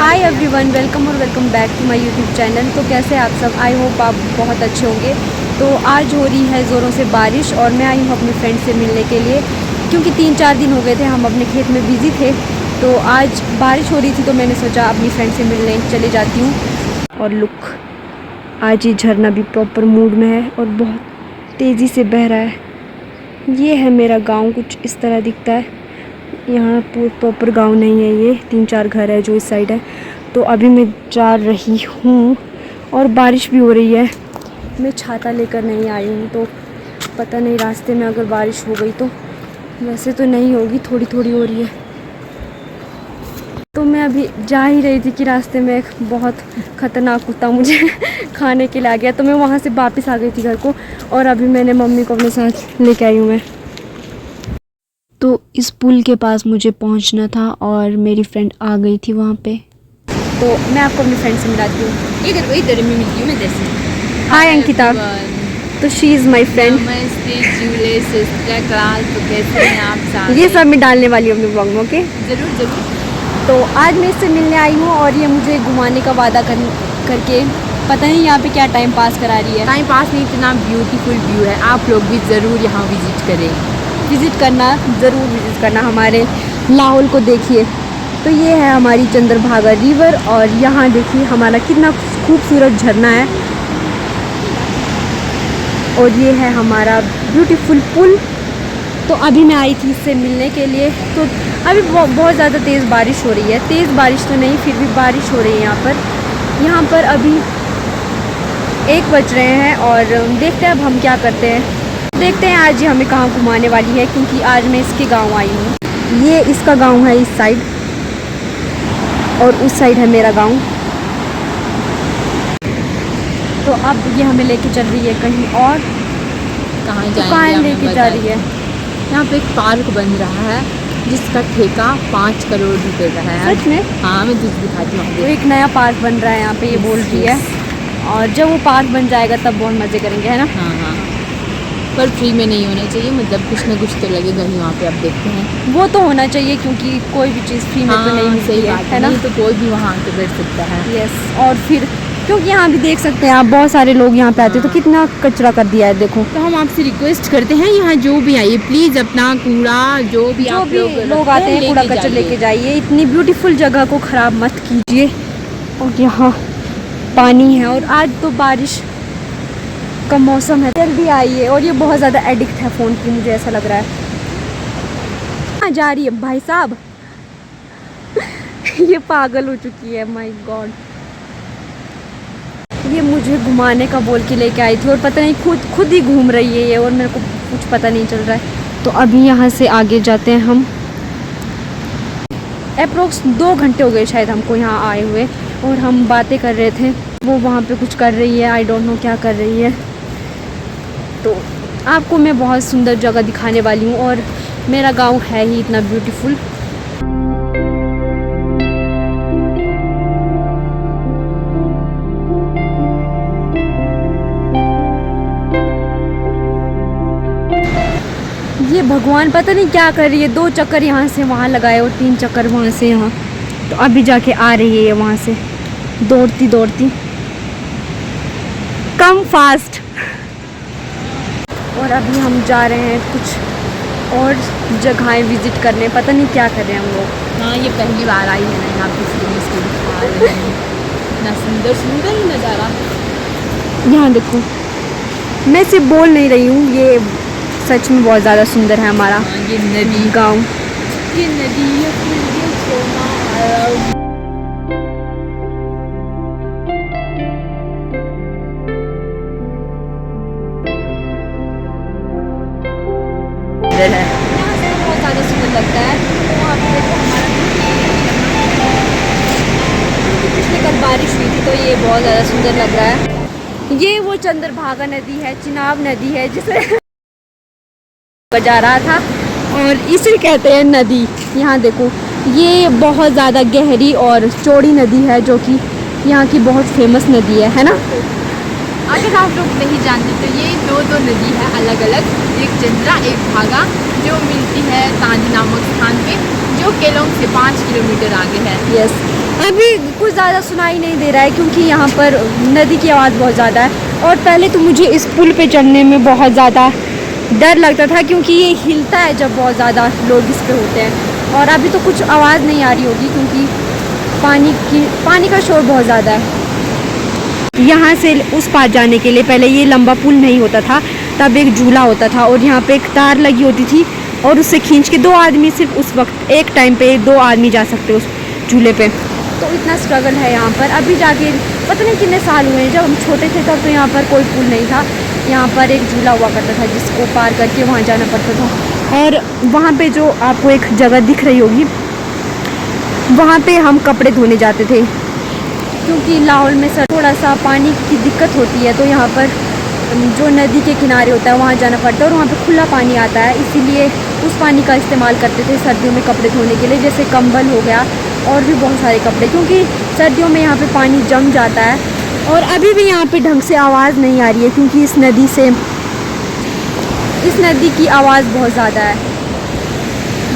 हाय everyone, welcome और welcome back to my YouTube channel. तो कैसे आप सब? आई होप आप बहुत अच्छे होंगे। तो आज हो रही है ज़ोरों से बारिश और मैं आई हूँ अपने फ्रेंड से मिलने के लिए, क्योंकि 3-4 दिन हो गए थे हम अपने खेत में बिज़ी थे। तो आज बारिश हो रही थी तो मैंने सोचा अपनी फ्रेंड से मिलने चली जाती हूँ। और लुक, आज ये झरना भी प्रॉपर मूड में है और बहुत तेज़ी से बह रहा है। ये है मेरा गाँव, कुछ इस तरह दिखता है। यहाँ प्रॉपर गांव नहीं है, ये 3-4 घर है जो इस साइड है। तो अभी मैं जा रही हूँ और बारिश भी हो रही है। मैं छाता लेकर नहीं आई हूँ तो पता नहीं रास्ते में अगर बारिश हो गई तो, वैसे तो नहीं होगी, थोड़ी थोड़ी हो रही है। तो मैं अभी जा ही रही थी कि रास्ते में एक बहुत ख़तरनाक कुत्ता मुझे खाने के लिए आ गया। तो मैं वहाँ से वापस आ गई थी घर को और अभी मैंने मम्मी को अपने साथ लेके आई हूँ मैं। तो इस पुल के पास मुझे पहुंचना था और मेरी फ्रेंड आ गई थी वहाँ पे। तो मैं आपको अपनी फ्रेंड से मिलाती हूँ। इधर मैं मिलती हूँ मैं जैसे। हाय अंकिता। तो शी इज़ माई फ्रेंड। नमस्ते जूले सिस्टर क्लास, तो कैसे हैं आप सारे? ये सब मैं डालने वाली हूँ अपने ब्लॉग में, ओके? ज़रूर। तो आज मैं इससे मिलने आई हूँ और ये मुझे घुमाने का वादा करके पता नहीं यहाँ पे क्या टाइम पास करा रही है। टाइम पास नहीं, इतना ब्यूटीफुल व्यू है। आप लोग भी ज़रूर यहाँ विजिट करें। विज़िट करना, ज़रूर विज़िट करना, हमारे लाहौल को देखिए। तो ये है हमारी चंद्रभागा रिवर और यहाँ देखिए हमारा कितना खूबसूरत झरना है। और ये है हमारा ब्यूटीफुल पुल। तो अभी मैं आई थी इससे मिलने के लिए। तो अभी बहुत ज़्यादा तेज़ बारिश हो रही है। तेज़ बारिश तो नहीं, फिर भी बारिश हो रही है यहाँ पर अभी 1 बज रहे हैं और देखते हैं अब हम क्या करते हैं। देखते हैं आज ये हमें कहाँ घुमाने वाली है, क्योंकि आज मैं इसके गांव आई हूँ। ये इसका गांव है इस साइड और उस साइड है मेरा गांव। तो अब ये हमें लेके चल रही है कहीं और। कहाँ लेके जा रही है? यहाँ पे एक पार्क बन रहा है जिसका ठेका 5 करोड़ रुपए का है। सच में? हाँ, मैं तुझे दिखाती हूँ। तो एक नया पार्क बन रहा है यहाँ पे, ये बोल रही है। और जब वो पार्क बन जाएगा तब बहुत मज़े करेंगे, है ना? हाँ, पर फ्री में नहीं होना चाहिए, मतलब कुछ ना कुछ तो लगेगा ही वहाँ पे। अब देखते हैं। वो तो होना चाहिए, क्योंकि कोई भी चीज़ फ्री में तो नहीं मिलती है ना? तो कोई भी वहाँ आके बैठ सकता है। यस। और फिर क्योंकि यहाँ भी देख सकते हैं आप, बहुत सारे लोग यहाँ पे आते हैं। तो कितना कचरा कर दिया है देखो। तो हम आपसे रिक्वेस्ट करते हैं, यहाँ जो भी आइए प्लीज़ अपना कूड़ा जो भी लोग आते हैं कूड़ा कचरा लेके जाइए। इतनी ब्यूटीफुल जगह को ख़राब मत कीजिए। और यहाँ पानी है और आज तो बारिश का मौसम है, जल्दी आइए। और ये बहुत ज़्यादा एडिक्ट है फ़ोन की, मुझे ऐसा लग रहा है। कहाँ जा रही है भाई साहब? ये पागल हो चुकी है, माय गॉड। ये मुझे घुमाने का बोल के लेके आई थी और पता नहीं खुद ही घूम रही है ये, और मेरे को कुछ पता नहीं चल रहा है। तो अभी यहाँ से आगे जाते हैं हम। अप्रोक्स 2 घंटे हो गए शायद हमको यहाँ आए हुए और हम बातें कर रहे थे। वो वहाँ पे कुछ कर रही है, आई डोंट नो क्या कर रही है। तो आपको मैं बहुत सुंदर जगह दिखाने वाली हूँ और मेरा गांव है ही इतना ब्यूटीफुल। ये भगवान पता नहीं क्या कर रही है। 2 चक्कर यहाँ से वहाँ लगाए और 3 चक्कर वहाँ से यहाँ। तो अभी जाके आ रही है वहाँ से दौड़ती। Come fast. और अभी हम जा रहे हैं कुछ और जगहें विजिट करने, पता नहीं क्या कर रहे हैं हम लोग। हाँ, ये पहली बार आई है ना यहाँ पे, इसको दिखा रहे हैं। इतना सुंदर ही नज़ारा। यहाँ देखो, मैं सिर्फ बोल नहीं रही हूँ, ये सच में बहुत ज़्यादा सुंदर है हमारा ये नदी गाँव। ये नदी है। यहाँ से बहुत ज़्यादा सुंदर लगता है। तो वहाँ पे देखो पिछले कल बारिश हुई थी तो ये बहुत ज़्यादा सुंदर लग रहा है। ये वो चंद्रभागा नदी है, चिनाब नदी है जिसे जा रहा था और इसे कहते हैं नदी। यहाँ देखो, ये बहुत ज़्यादा गहरी और चौड़ी नदी है जो कि यहाँ की बहुत फेमस नदी है ना? अगर आप लोग नहीं जानते तो ये दो नदी है अलग अलग, एक चंद्रा एक भागा, जो मिलती है तांदी नामक स्थान पे, जो केलोंग से 5 किलोमीटर आगे है। यस। अभी कुछ ज़्यादा सुनाई नहीं दे रहा है क्योंकि यहाँ पर नदी की आवाज़ बहुत ज़्यादा है। और पहले तो मुझे इस पुल पे चढ़ने में बहुत ज़्यादा डर लगता था क्योंकि ये हिलता है जब बहुत ज़्यादा लोग इस पे होते हैं। और अभी तो कुछ आवाज़ नहीं आ रही होगी क्योंकि पानी का शोर बहुत ज़्यादा है। यहाँ से उस पार जाने के लिए पहले ये लंबा पुल नहीं होता था, तब एक झूला होता था और यहाँ पे एक तार लगी होती थी और उससे खींच के 2 आदमी, सिर्फ उस वक्त एक टाइम पे 2 आदमी जा सकते उस झूले पे। तो इतना स्ट्रगल है यहाँ पर। अभी जाके पता नहीं कितने साल हुए हैं, जब हम छोटे थे तब तो यहाँ पर कोई पुल नहीं था। यहाँ पर एक झूला हुआ करता था जिसको पार करके वहाँ जाना पड़ता था। और वहाँ पे जो आपको एक जगह दिख रही होगी, वहाँ पे हम कपड़े धोने जाते थे क्योंकि लाहौल में सर थोड़ा सा पानी की दिक्कत होती है। तो यहाँ पर जो नदी के किनारे होता है वहाँ जाना पड़ता है और वहाँ पे खुला पानी आता है, इसीलिए उस पानी का इस्तेमाल करते थे सर्दियों में कपड़े धोने के लिए, जैसे कंबल हो गया और भी बहुत सारे कपड़े, क्योंकि सर्दियों में यहाँ पे पानी जम जाता है। और अभी भी यहाँ पे ढंग से आवाज़ नहीं आ रही है क्योंकि इस नदी की आवाज़ बहुत ज़्यादा है,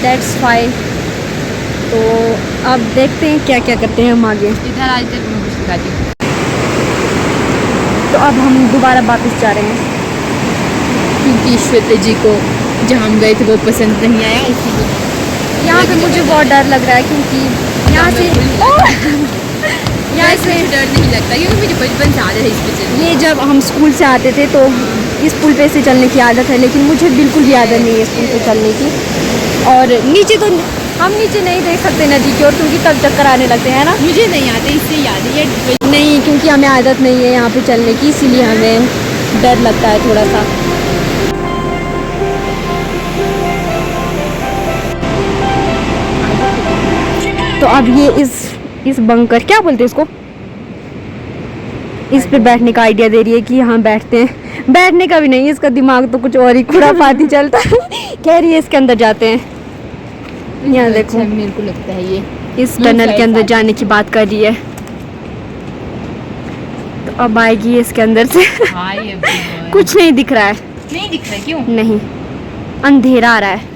दैट्स वाई। तो अब देखते हैं क्या क्या करते हैं हम आगे। इधर आज तक मैं कुछ दिखाती हूँ। तो अब हम दोबारा वापस जा रहे हैं क्योंकि श्वेता जी को जहाँ हम गए थे वो पसंद नहीं आया, इसीलिए यहाँ पे मुझे बहुत डर लग रहा है क्योंकि यहाँ से यहाँ से डर नहीं लगता क्योंकि मुझे बचपन से आदत है इस पे चलने। ये जब हम स्कूल से आते थे तो इस पुल पे से चलने की आदत है, लेकिन मुझे बिल्कुल भी आदत नहीं है इस पुल पे चलने की। और नीचे तो हम नीचे नहीं देख सकते नदी की ओर क्योंकि तब चक्कर आने लगते हैं ना। मुझे नहीं आते, इससे याद है ये नहीं, क्योंकि हमें आदत नहीं है यहाँ पे चलने की, इसीलिए हमें डर लगता है थोड़ा सा। तो अब ये इस बंकर क्या बोलते हैं इसको, इस पे बैठने का आइडिया दे रही है कि यहाँ बैठते हैं। बैठने का भी नहीं, इसका दिमाग तो कुछ और ही खुराफाती चलता है। कह रही है इसके अंदर जाते हैं। यहाँ देखो, अच्छा, मेरे को लगता है ये इस टनल के अंदर जाने की बात कर रही है। तो अब आएगी इसके अंदर से। कुछ नहीं दिख रहा है। नहीं दिख रहा है, क्यों नहीं, अंधेरा आ रहा है।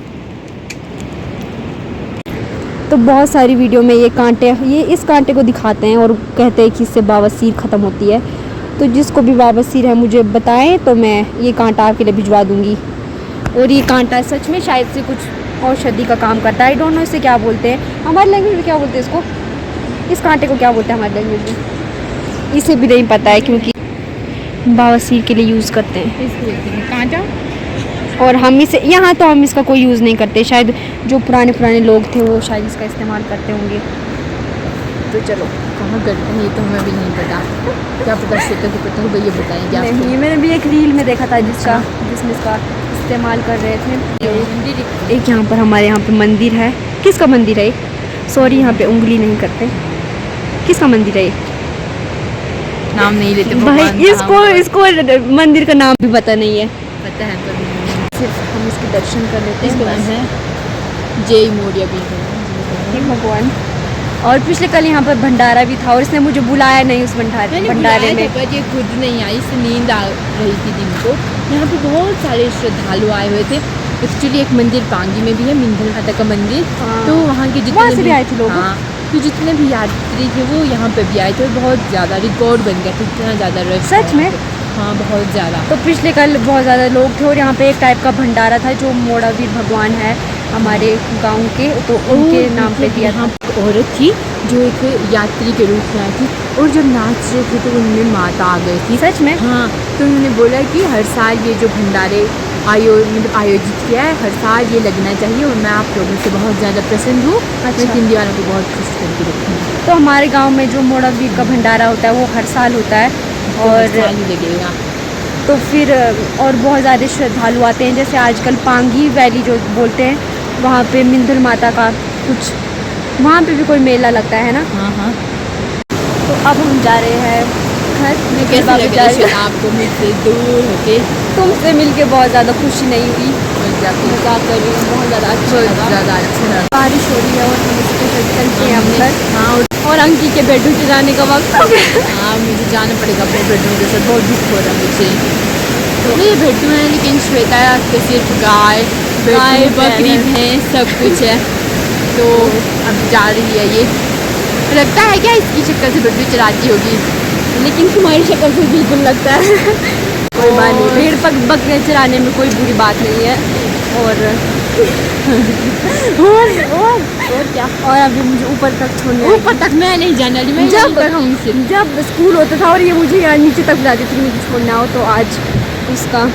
तो बहुत सारी वीडियो में ये इस कांटे को दिखाते हैं और कहते हैं कि इससे बवासीर ख़त्म होती है। तो जिसको भी बवासीर है मुझे बताएं तो मैं ये कांटा आपके लिए भिजवा दूंगी। और ये कांटा सच में शायद से कुछ औषधि का काम करता है। आई डोंट नो इसे क्या बोलते हैं, हमारी लैंग्वेज में क्या बोलते हैं इसको, इस कांटे को क्या बोलते हैं हमारी लैंग्वेज में, इसे भी नहीं पता है क्योंकि बवासीर के लिए यूज़ करते हैं इसको कांटा। और हम इसे यहाँ तो हम इसका कोई यूज़ नहीं करते, शायद जो पुराने लोग थे वो शायद इसका इस्तेमाल करते होंगे। तो चलो, कहाँ करते हैं ये तो हमें भी नहीं पता, क्या पता श्वेता को पता होगा, ये बताएंगे आपको। नहीं, मैंने भी एक रील में देखा था जिसमें इसका इस्तेमाल कर रहे थे। एक यहाँ पर हमारे यहाँ पे मंदिर है। किसका मंदिर है? सॉरी, यहाँ पे उंगली नहीं करते। किसका मंदिर है ये? नाम नहीं लेते भाई, इसको मंदिर का नाम भी पता नहीं है। पता है पर सिर्फ हम इसके दर्शन कर लेते हैं। नाम है जय मौर्य भी हे भगवान। और पिछले कल यहाँ पर भंडारा भी था और इसने मुझे बुलाया नहीं उस भंडारे में। पर ये खुद नहीं आई, इससे नींद आ रही थी दिन को। यहाँ पे बहुत सारे श्रद्धालु आए हुए थे। एक्चुअली एक मंदिर पांगी में भी है, मिंधल माता का मंदिर। तो वहाँ के जितने भी आए थे लोग। हाँ, तो जितने भी यात्री थे वो यहाँ पे भी आए थे। बहुत ज़्यादा रिकॉर्ड बन गया था, इतना ज़्यादा रश। सच में? हाँ, बहुत ज़्यादा। तो पिछले कल बहुत ज़्यादा लोग थे और यहाँ पे एक टाइप का भंडारा था जो मोड़ावीर भगवान है हमारे गांव के, तो उनके नाम पे दिया था। औरत थी जो एक यात्री के रूप में आई थी और जब नाच रहे थे तो उनमें माता आ गई थी। सच में? हाँ, तो उन्होंने बोला कि हर साल ये जो भंडारे आयोजित किया है, हर साल ये लगना चाहिए और मैं आप लोगों से बहुत ज़्यादा प्रसन्न हूँ। अच्छा। मैं हिंदी वालों को बहुत खुश करके रखूँगी। तो हमारे गांव में जो मोड़ावीर का भंडारा होता है वो हर साल होता है और हर साल ही लगेगा। तो फिर और बहुत ज़्यादा श्रद्धालु आते हैं। जैसे आजकल पांगी वैली जो बोलते हैं वहाँ पे मिंधल माता का कुछ, वहाँ पे भी कोई मेला लगता है ना। हाँ हाँ। तो अब हम जा रहे हैं घर। कैसे लग रहा है आपको मुझसे दूर होके? तुमसे मिलके बहुत ज़्यादा खुशी नहीं हुई, मजाक कर रही हूँ, बहुत ज़्यादा अच्छा लगा। बारिश हो रही है और हम इसके साथ चलते हैं अंदर। हाँ, और अंकी के बेडरूम से जाने का वक्त हो गया। हाँ, मुझे जाना पड़ेगा अपने बेडरूम के साथ, बहुत दुख हो रहा है मुझे। तो ये बेडरूम है लेकिन श्वेता पे सिर्फ गाय बकरी भैंस सब कुछ है। तो अब जा रही है ये लगता है क्या इसकी शक्ल से बटुए चलाती होगी? लेकिन तुम्हारी शक्ल से बिल्कुल लगता है। कोई बात नहीं, भेड़ बकरे चराने में कोई बुरी बात नहीं है। और क्या? और अभी मुझे ऊपर तक छोड़ने ऊपर तक मैं नहीं जाने वाली, मैं जब रहूँगी सिर्फ। जब स्कूल होता था और ये मुझे यहाँ नीचे तक बुलाती थी मुझे छोड़ना हो, तो आज उसका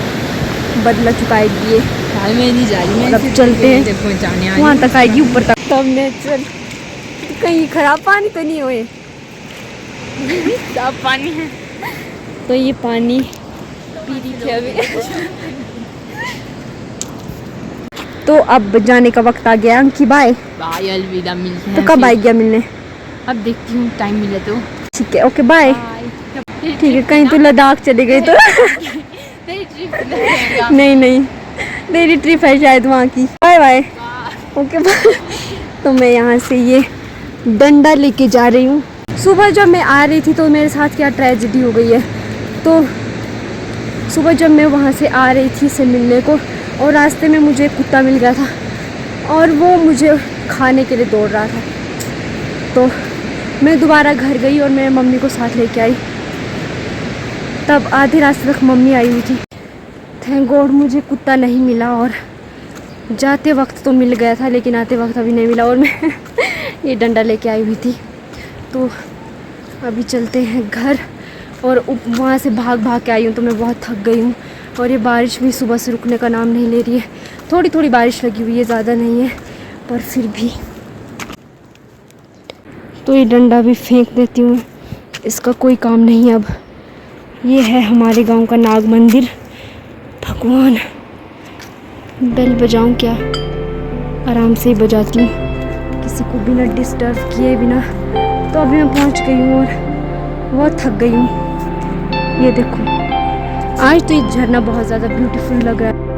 बदला चुकाएगी ये। यार मैं नहीं जा रही, मैं अब सिर्फ चलते हैं। तक पहुँचाने आई वहाँ हूँ। तक आएगी ऊपर तक। तब ने चल, कहीं खराब पानी तो नहीं होए? साफ पानी है। तो ये पानी पी रही थी अभी। तो अब जाने का वक्त आ गया अंकी, बाय। बाय, अलविदा, मिलते हैं तो कब फिर। आएगी मिलने? अब देखती हूँ टाइम मिले तो। ठीक है, ओके बाय। बाय। ठीक है, कहीं तो लद्दाख चली गई तो तेरी ट्रिप लगेगा। नहीं नहीं, मेरी ट्रिप है शायद वहाँ की। Bye bye, okay bye. तो मैं यहाँ से ये डंडा लेके जा रही हूँ। सुबह जब मैं आ रही थी तो मेरे साथ क्या ट्रेजेडी हो गई है। तो सुबह जब मैं वहाँ से आ रही थी से मिलने को, और रास्ते में मुझे एक कुत्ता मिल गया था और वो मुझे खाने के लिए दौड़ रहा था। तो मैं दोबारा घर गई और मैं मम्मी को साथ लेके आई। तब आधे रास्ते तक मम्मी आई हुई थी। थैंक गॉड मुझे कुत्ता नहीं मिला, और जाते वक्त तो मिल गया था लेकिन आते वक्त अभी नहीं मिला। और मैं ये डंडा लेके आई हुई थी। तो अभी चलते हैं घर, और वहाँ से भाग भाग के आई हूँ तो मैं बहुत थक गई हूँ। और ये बारिश भी सुबह से रुकने का नाम नहीं ले रही है। थोड़ी थोड़ी बारिश लगी हुई है, ज़्यादा नहीं है पर फिर भी। तो ये डंडा भी फेंक देती हूँ, इसका कोई काम नहीं अब। ये है हमारे गांव का नाग मंदिर। भगवान, बेल बजाऊं क्या? आराम से ही बजाती हूँ, किसी को बिना डिस्टर्ब किए बिना। तो अभी मैं पहुँच गई हूँ और बहुत थक गई हूँ। ये देखो, आज तो ये झरना बहुत ज़्यादा ब्यूटीफुल लग रहा है।